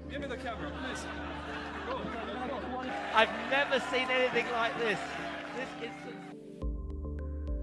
Give me the camera, please. Go. I've never seen anything like this.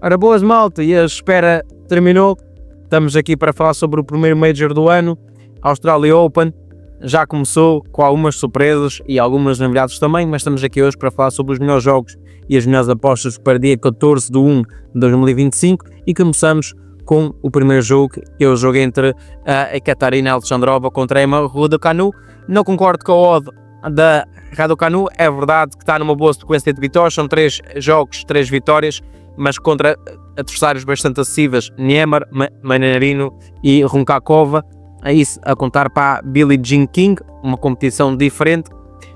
Ora, boas malta, e a espera terminou. Estamos aqui para falar sobre o primeiro Major do ano, Australia Open. Já começou com algumas surpresas e algumas novidades também, mas estamos aqui hoje para falar sobre os melhores jogos e as melhores apostas para dia 14 de 1 de 2025 e começamos com o primeiro jogo, que é o jogo entre a Catarina Alexandrova contra a Emma Raducanu. Não concordo com a odd da Raducanu, é verdade que está numa boa sequência de vitórias, são 3 jogos, 3 vitórias, mas contra adversários bastante acessíveis, Niemer, Manarino e Runkakova, isso a contar para a Billie Jean King, uma competição diferente.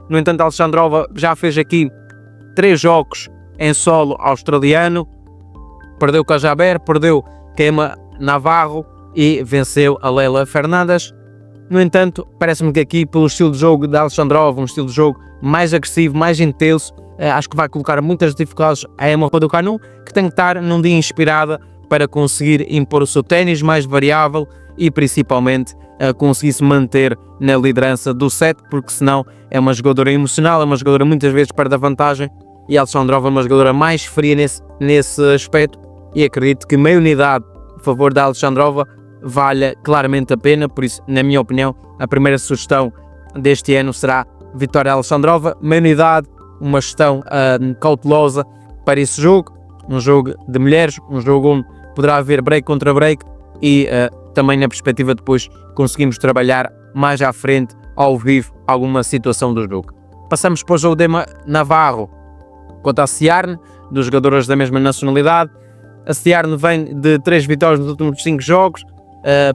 No entanto, a Alexandrova já fez aqui 3 jogos em solo australiano, perdeu com a Jaber, perdeu com a Emma Navarro e venceu a Leila Fernandes. No entanto, parece-me que aqui, pelo estilo de jogo da Alexandrova, um estilo de jogo mais agressivo, mais intenso, acho que vai colocar muitas dificuldades a Emma Raducanu, que tem que estar num dia inspirada para conseguir impor o seu ténis mais variável e principalmente conseguir se manter na liderança do set, porque senão é uma jogadora emocional, é uma jogadora muitas vezes perde a vantagem e a Alexandrova é uma jogadora mais fria nesse aspecto e acredito que meia unidade a favor da Alexandrova valha claramente a pena, por isso, na minha opinião, a primeira sugestão deste ano será vitória Alexandrova, meia unidade, uma gestão cautelosa para esse jogo, um jogo de mulheres, um jogo onde poderá haver break contra break e também na perspectiva depois conseguimos trabalhar mais à frente, ao vivo, alguma situação do jogo. Passamos para o jogo de Emma Navarro contra a Ciarne, dos jogadoras da mesma nacionalidade. A Ciarne vem de 3 vitórias nos últimos 5 jogos,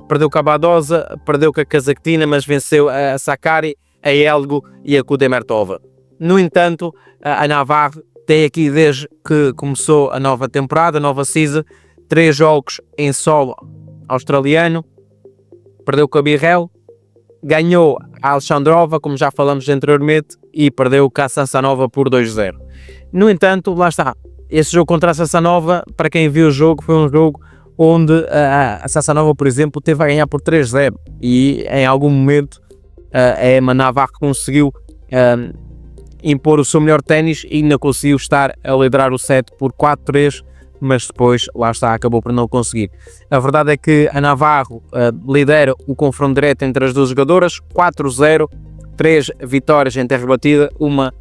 perdeu com a Badosa, perdeu com a Kazakhtina, mas venceu a Sakkari, a Elgo e a Kudermetova. No entanto, a Navarro tem aqui, desde que começou a nova temporada, a nova season, 3 jogos em solo australiano, perdeu com a Birrell, ganhou a Alexandrova, como já falamos anteriormente, e perdeu com a Sasanova por 2-0. No entanto, lá está, esse jogo contra a Sasanova, para quem viu o jogo, foi um jogo onde a Sasanova, por exemplo, teve a ganhar por 3-0 e em algum momento a Emma Navarro conseguiu impor o seu melhor ténis e ainda conseguiu estar a liderar o set por 4-3, mas depois, lá está, acabou por não conseguir. A verdade é que a Navarro lidera o confronto direto entre as duas jogadoras, 4-0, 3 vitórias em terra batida, uma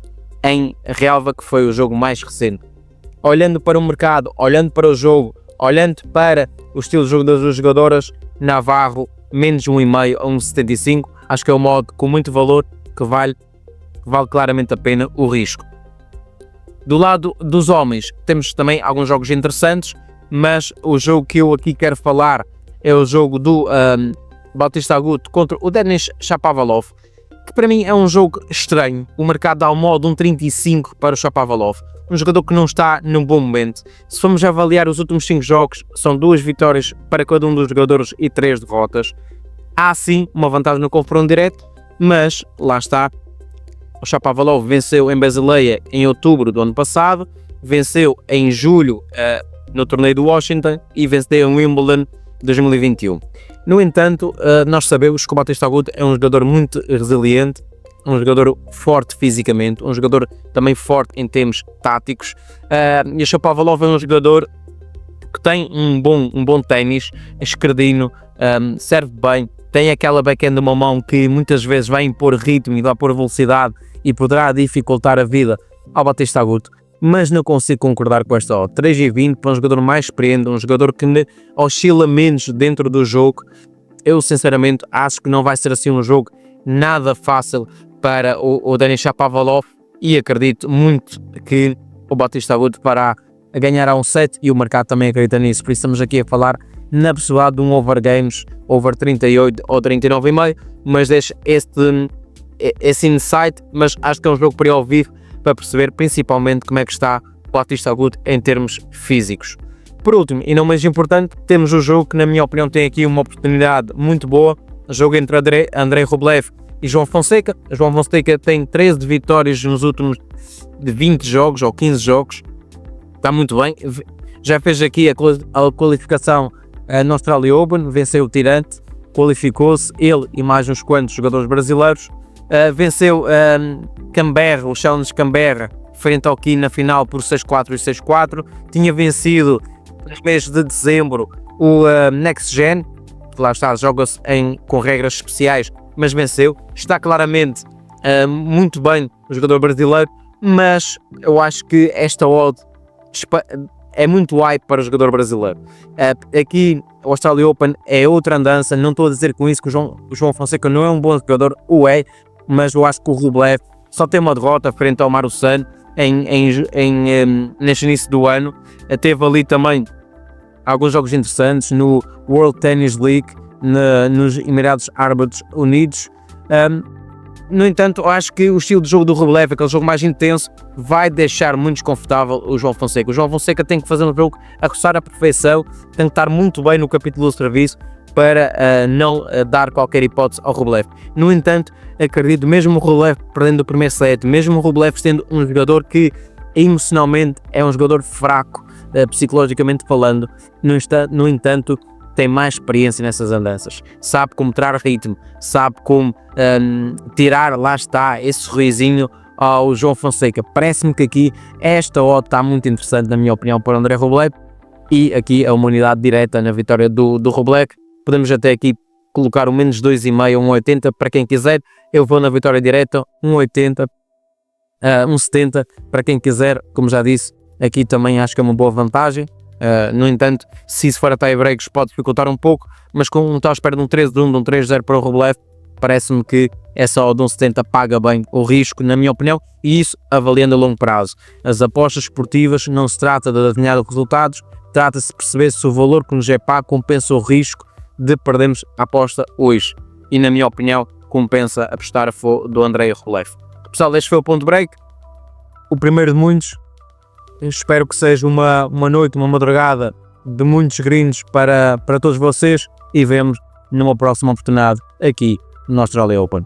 em relva, que foi o jogo mais recente. Olhando para o mercado, olhando para o jogo, olhando para o estilo de jogo das duas jogadoras, Navarro menos 1,5 a 1,75, acho que é um modo com muito valor que vale claramente a pena o risco. Do lado dos homens, temos também alguns jogos interessantes, mas o jogo que eu aqui quero falar é o jogo do Bautista Agut contra o Denis Shapovalov, que para mim é um jogo estranho. O mercado dá um modo 1,35 para o Shapovalov, um jogador que não está num bom momento. Se formos avaliar os últimos 5 jogos, são 2 vitórias para cada um dos jogadores e 3 derrotas. Há sim uma vantagem no confronto direto, mas lá está. O Shapovalov venceu em Basileia em outubro do ano passado, venceu em julho no torneio do Washington e venceu em Wimbledon 2021. No entanto, nós sabemos que o Bautista Agut é um jogador muito resiliente, um jogador forte fisicamente, um jogador também forte em termos táticos, e o Shapovalov é um jogador que tem um bom ténis, é esquerdino, serve bem, tem aquela backhand de uma mão que muitas vezes vai impor ritmo e vai pôr velocidade e poderá dificultar a vida ao Bautista Agut, mas não consigo concordar com esta odd. 3,20 para um jogador mais experiente, um jogador que oscila menos dentro do jogo. Eu sinceramente acho que não vai ser assim um jogo nada fácil para o Denis Shapovalov e acredito muito que o Bautista Agut para ganhar a um set e o mercado também acredita nisso, por isso estamos aqui a falar na possibilidade de um over games, over 38 ou 39,5, mas deixa esse insight, mas acho que é um jogo para ir ao vivo para perceber principalmente como é que está o Bautista Agut em termos físicos. Por último, e não mais importante, temos o jogo que na minha opinião tem aqui uma oportunidade muito boa, o jogo entre Andrei Rublev e João Fonseca. João Fonseca tem 13 vitórias nos últimos 20 jogos ou 15 jogos, está muito bem, já fez aqui a qualificação na Australia Open, venceu o Tirante, qualificou-se, ele e mais uns quantos jogadores brasileiros. Venceu Canberra, o Challenge Canberra, frente ao Ki na final por 6-4 e 6-4. Tinha vencido no mês de dezembro o Next Gen, que lá está, joga-se com regras especiais, mas venceu. Está claramente muito bem o jogador brasileiro, mas eu acho que esta odd é muito hype para o jogador brasileiro. Aqui o Australia Open é outra andança, não estou a dizer com isso que o João Fonseca não é um bom jogador, mas eu acho que o Rublev só tem uma derrota frente ao Marusan neste início do ano. Teve ali também alguns jogos interessantes no World Tennis League, nos Emirados Árabes Unidos. No entanto, eu acho que o estilo de jogo do Rublev, aquele jogo mais intenso, vai deixar muito desconfortável o João Fonseca. O João Fonseca tem que fazer um jogo a roçar a perfeição, tem que estar muito bem no capítulo do serviço para não dar qualquer hipótese ao Rublev. No entanto, acredito, mesmo o Rublev perdendo o primeiro set, mesmo o Rublev sendo um jogador que emocionalmente é um jogador fraco, psicologicamente falando, no entanto, tem mais experiência nessas andanças, sabe como tirar ritmo, sabe como tirar, lá está, esse sorrisinho ao João Fonseca. Parece-me que aqui esta odd está muito interessante, na minha opinião, para o André Rublev, e aqui a uma unidade direta na vitória do Rublev. Podemos até aqui colocar o menos 2,5, 1,80 para quem quiser. Eu vou na vitória direta, 1,80, 1,70 para quem quiser. Como já disse, aqui também acho que é uma boa vantagem. No entanto, se isso for a tie-breaks pode dificultar um pouco, mas com um tal espera de um 13-1, de um 3-0 para o Rublev, parece-me que essa odd de 1,70 paga bem o risco, na minha opinião, e isso avaliando a longo prazo. As apostas esportivas não se trata de adivinhar os resultados, trata-se de perceber se o valor que nos é pago compensa o risco de perdermos a aposta hoje, e na minha opinião compensa apostar do Andrei Rublev. Pessoal, este foi o Ponto Break, o primeiro de muitos. Eu espero que seja uma noite, uma madrugada de muitos greens para todos vocês, e vemos numa próxima oportunidade aqui no Australia Open.